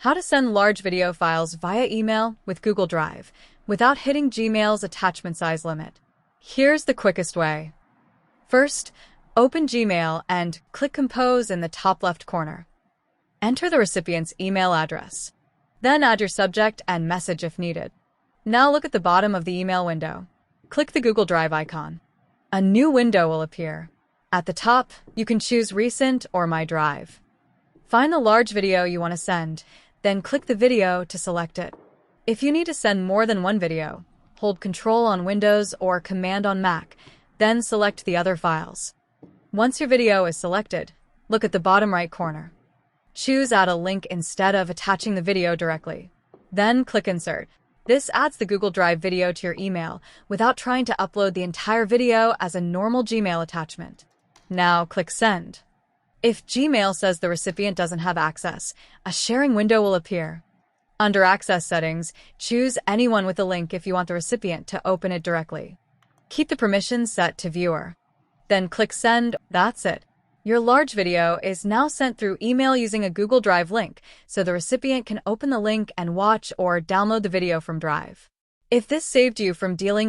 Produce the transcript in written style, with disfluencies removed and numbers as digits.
How to send large video files via email with Google Drive without hitting Gmail's attachment size limit. Here's the quickest way. First, open Gmail and click Compose in the top left corner. Enter the recipient's email address. Then add your subject and message if needed. Now look at the bottom of the email window. Click the Google Drive icon. A new window will appear. At the top, you can choose Recent or My Drive. Find the large video you want to send, then click the video to select it. If you need to send more than one video, hold Control on Windows or Command on Mac, then select the other files. Once your video is selected, look at the bottom right corner. Choose Add a link instead of attaching the video directly. Then click Insert. This adds the Google Drive video to your email without trying to upload the entire video as a normal Gmail attachment. Now click Send. If Gmail says the recipient doesn't have access, a sharing window will appear. Under Access Settings, choose Anyone with a link if you want the recipient to open it directly. Keep the permissions set to Viewer. Then click Send. That's it. Your large video is now sent through email using a Google Drive link, so the recipient can open the link and watch or download the video from Drive. If this saved you from dealing with